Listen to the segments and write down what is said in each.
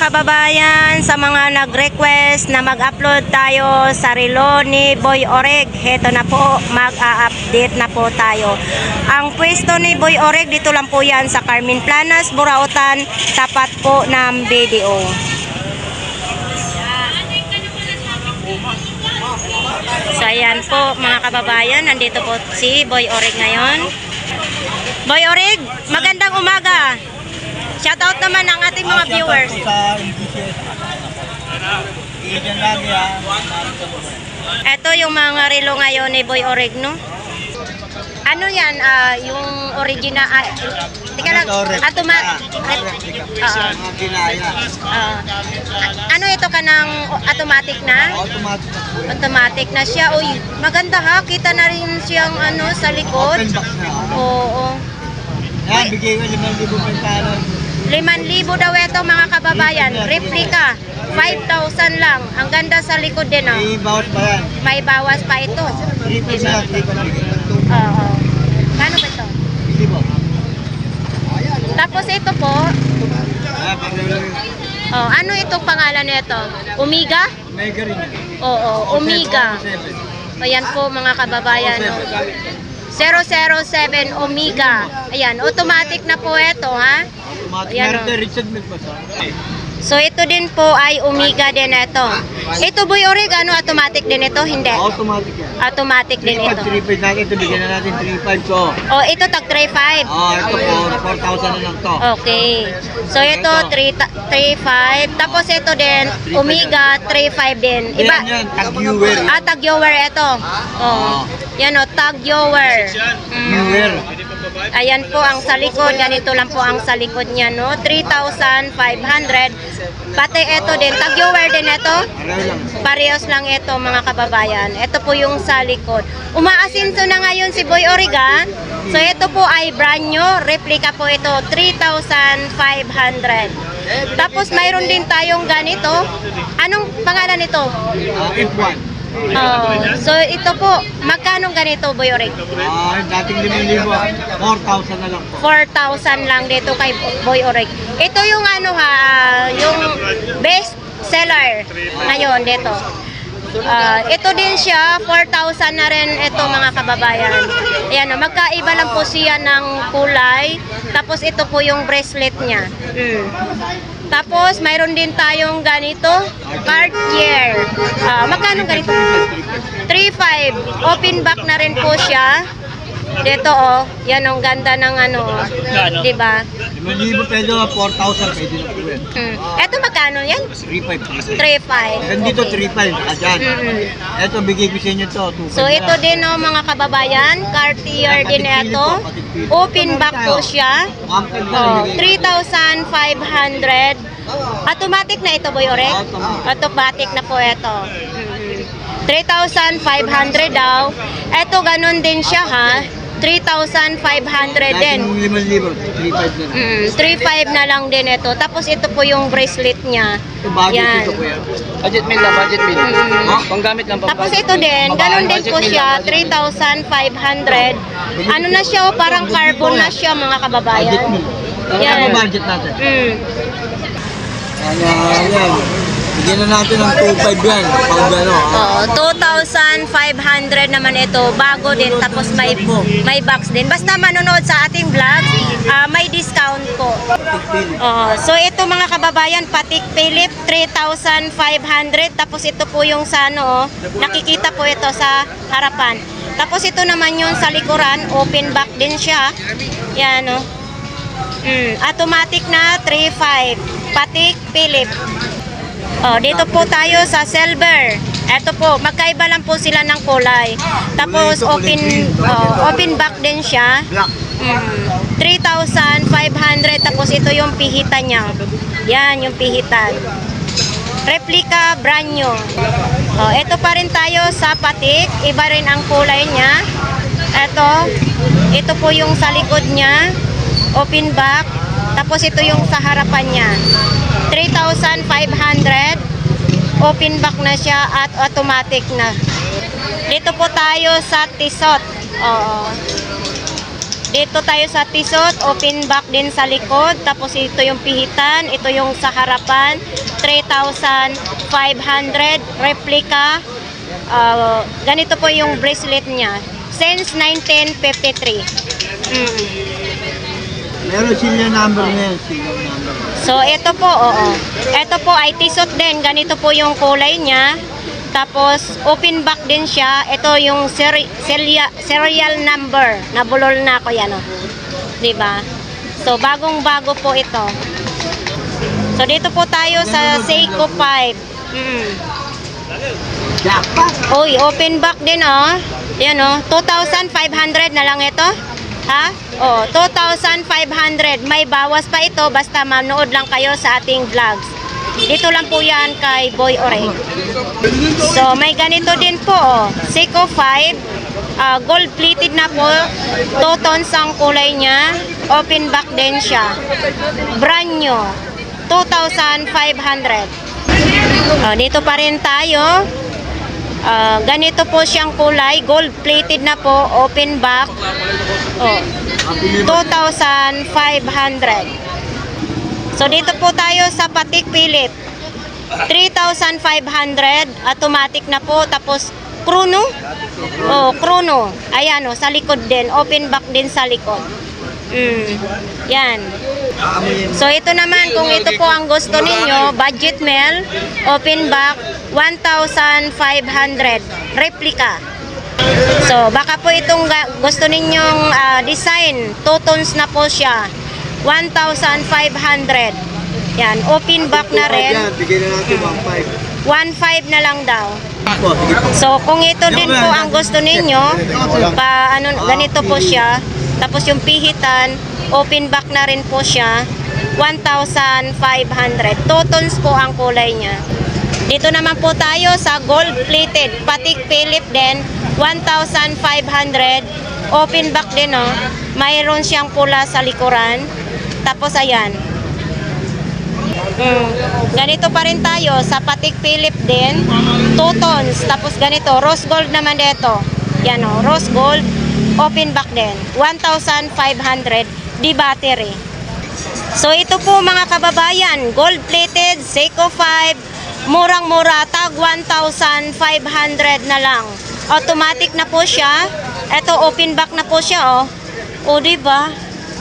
kababayan, sa mga nag-request na mag-upload tayo sa relo ni Boy Oreg, heto na po, mag-a-update na po tayo. Ang pwesto ni Boy Oreg, dito lang po yan sa Carmen Planas, Burautan, tapat po ng BDO. So ayan po mga kababayan, nandito po si Boy Oreg ngayon. Boy Oreg, magandang umaga. Shoutout naman ang ating mga viewers. Ito yung mga relo ngayon ni Boy Oreg, no? Ano yan? Yung original... Tika lang, ano ito ka ng automatic na? Automatic na siya. Uy, maganda ha. Kita na rin siyang ano, sa likod. Oo. Yan, bigay ko 5,000 pesos. 5,000 daw ito mga kababayan. Replika. 5,000 lang. Ang ganda sa likod din, oh. May bawas pa yan. May bawas pa ito. 3,000 na. Oo. Paano ba ito? Tapos ito po. Oh, ano itong pangalan nito? Omega? Omega rin yan. Oo, Omega. Ayan po mga kababayan. 007 Omega. Ayan, automatic na po ito, ha? Ayan, Meron tayo Richard Milpasa. so ito din po ay Omega din ito. Ito Boy Oreg, ano, automatic din ito? Hindi. Automatic yan. Automatic din ito. 3,500 natin ito. Bigyan na natin 3,500 to. Oh, ito tag 3,500. Ito po. 4,000 na lang to. Okay. So ito 3,500. Tapos ito din Omega 3,500 din. Iba. Yan, tag-viewer. Tag-viewer ito. Oh. Yan o, tag-viewer. Viewer. Ayan po ang sa likod. Ganito lang po ang sa likod niya, no? 3,500. Pati ito din. Tag-viewer din ito. Parehas lang ito mga kababayan. Ito po yung sa likod. Umaasinso na ngayon si Boy Oreg. So ito po ay brand new. Replica po ito. 3,500. Tapos mayroon din tayong ganito. Anong pangalan nito? F1. Oh, so ito po, magkano ganito Boy Oreg? Dating 5,000. 4,000 na lang po. 4,000 lang dito kay Boy Oreg. Ito yung ano ha, yung best seller ngayon dito. Ito din siya, 4,000 na rin ito mga kababayan. Ayan, magkaiba lang po siya ng kulay. Tapos ito po yung bracelet niya. Tapos mayroon din tayong ganito, Cartier. Magkano ganito? 3,500. Open back na rin po siya. Dito oh, yan ang ganda ng ano, 'di ba? 5,000 peso, 4,000 pwede na po yan. Ito magkano yan? 3,500. 3,500. Then dito 3,500. Ayan. Ito bigay ko sa inyo to. So ito din oh mga kababayan, Cartier din ito. Open back po siya. 3,500. Automatic na ito Boy Oreg? Automatic na po ito. 3,500 daw. Ito ganun din siya ha. 3,500 din. 3,500 na lang din ito. Tapos ito po yung bracelet niya. Yan. Budget meal lang, budget meal. Panggamit lang. Tapos ito din, ganun din po siya, 3,500. Ano na siya, parang carbon na siya mga kababayan. Yan. Ano budget natin? Ayan. Bigyan na natin ng 2,500 yan. Pag gano'n. 2,500 naman ito. Bago din. Tapos may box din. Basta manonood sa ating vlog, may discount po. So ito mga kababayan, Patek Philippe, 3,500. Tapos ito po yung sa ano, nakikita po ito sa harapan. Tapos ito naman yung sa likuran, open back din siya. Yan o. Automatic na 3,500. Patek Philippe. Dito po tayo sa silver. Ito po, magkaiba lang po sila ng kulay. Tapos open back din siya. 3,500. Tapos ito yung pihitan niya. Yan yung pihitan. Replica brand new. Ito pa rin tayo sa Patek. Iba rin ang kulay niya. Ito po yung sa likod niya. Open back. Tapos ito yung sa harapan niya. 3,500. Open back na siya at automatic na. Dito po tayo sa Tissot. Dito tayo sa tisot, open back din sa likod. Tapos ito yung pihitan, ito yung sa harapan, 3,500 replica. Ganito po yung bracelet niya. Since 1953. Meron serial number ngayon, serial number. So, ito po, oo. Ito po ay tisot din. Ganito po yung kulay niya. Tapos, open back din siya. Ito yung serial number. Nabulol na ako yan, oh. Diba? So, bagong-bago po ito. So, dito po tayo sa Seiko 5. Jackpot! Uy, open back din, oh. Yan, oh. 2,500 na lang ito. Ha? Oh, 2,500. May bawas pa ito basta manood lang kayo sa ating vlogs. Dito lang po yan kay Boy Oreg. So, may ganito din po, oh. Seiko 5. Gold plated na po. 2 tones ang kulay niya. Open back din siya. Brand new. 2,500. Oh, dito pa rin tayo. Ganito po siyang kulay, gold plated na po, open back. Oh, 2,500. So dito po tayo sa Patek Philippe. 3,500, automatic na po, tapos chrono. Oh, chrono. Ayan, oh, sa likod din, open back din sa likod. Yan. So ito naman, kung ito po ang gusto ninyo, budget mail, open back, 1,500 replica. So baka po itong gusto ninyong design, 2 tones na po siya, 1,500. Yan, open back na rin. Bigyan na natin 1,500 na lang daw. So kung ito din po ang gusto ninyo, ganito po siya. Tapos yung pihitan, open back na rin po siya, 1,500. 2 tones po ang kulay niya. Dito naman po tayo sa gold plated, Patek Philippe din, 1,500. Open back din, oh. Mayroon siyang pula sa likuran. Tapos ayan. Ganito pa rin tayo sa Patek Philippe din, 2 tones. Tapos ganito, rose gold naman dito. Yan, oh, rose gold. Open back din, 1,500 di battery. So ito po mga kababayan, gold plated, Seiko 5, murang-mura, tag 1,500 na lang. Automatic na po siya. Ito open back na po siya, oh. O diba?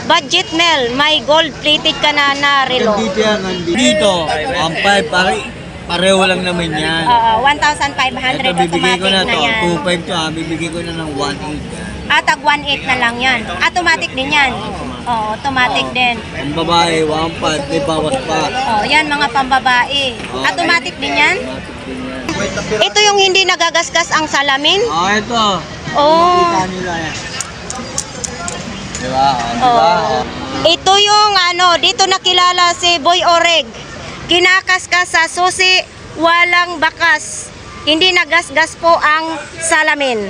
Budget mail, may gold plated ka na relo. Dito yan, dito. Ang 5, pareho lang naman yan. 1,500 Ito, bibigay automatic ko na na to. yan. 2,500 to, bibigay ko na ng 1,800. Tag 1,800 na lang yan. Automatic din yan. Oo, automatic din. Ang babae, 1,500, may bawas pa. Oh, yan mga pambabae. Automatic din yan. Ito yung hindi nagagasgas ang salamin. Ito. Oh. Makita nila yan. Diba? Diba? Oh. Ito yung dito nakilala si Boy Oreg. Kinakaskas sa susi, walang bakas. Hindi nagasgas po ang salamin.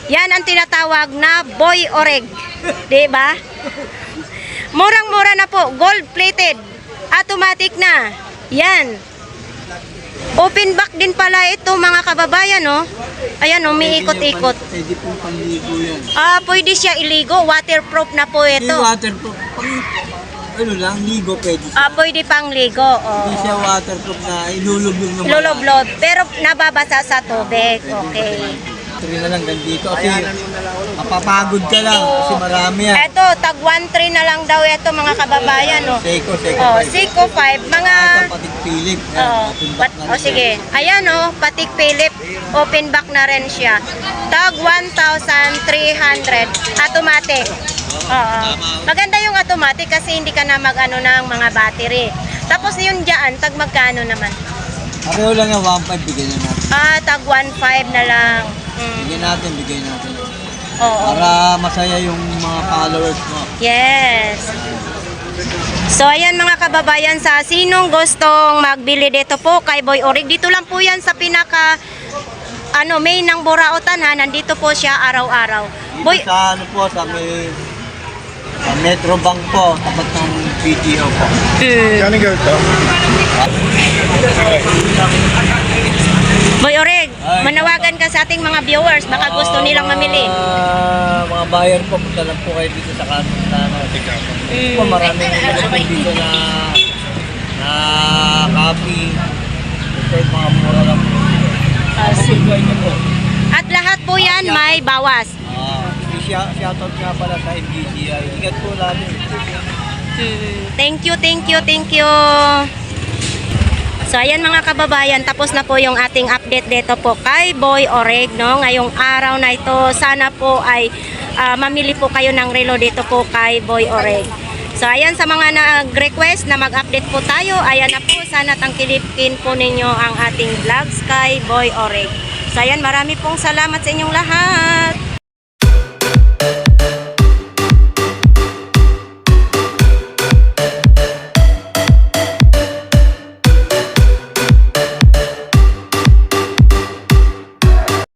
Yan ang tinatawag na Boy Oreg. Diba? Murang-mura na po. Gold plated. Automatic na. Yan. Open back din pala ito mga kababayan, no? Ayan, no, may ikot-ikot. Pwede pong panligo yan. Pwede siya iligo. Waterproof na po ito. Hindi waterproof. Ano lang, ligo pwede siya. Pwede pang ligo. Oh. Hindi siya waterproof na ilulublob naman. Lulublob. Pero nababasa sa tubig. Okay. Ito na lang dito kasi mapapagod ka lang kasi marami yan. Ito, tag 1,300 na lang daw ito mga kababayan, no? Seiko. Seiko 5. Mga... Ito Patek Philippe. Sige. Ayan, oh, Patek Philippe. Open back na rin siya. Tag 1,300. Automatic. Maganda yung automatic kasi hindi ka na mag-ano ng mga battery. Tapos yung dyan, tag magkano naman? Pareho lang yung 1,500, bigyan na natin. Tag 1,500 na lang. Bigyan natin. Oo. Para masaya yung mga followers mo. Yes. So ayan mga kababayan, sa sinong gustong magbili dito po kay Boy Oreg, dito lang po yan sa pinaka main ng Burautan, ha. Nandito po siya araw-araw. Boy, Sa sa Metro Bank po, tapat ng PGO po. Boy Oreg, Manawagan ka sa ating mga viewers, baka gusto nilang mamili. Mga buyer po, punta lang po kayo dito sa kanto na po, maraming po dito na copy. Ito mga mura lang po. Enjoy niyo po. At lahat po yan may bawas. Shoutout nga pala sa MGCI. Ingat po lalo. Thank you, thank you, thank you. So ayan mga kababayan, tapos na po yung ating update dito po kay Boy Oreg, no? Ngayong araw na ito, sana po ay mamili po kayo ng relo dito po kay Boy Oreg. So ayan, sa mga nag-request na mag-update po tayo, ayan na po, sana tangkilikin po ninyo ang ating vlogs kay Boy Oreg. So ayan, marami pong salamat sa inyong lahat.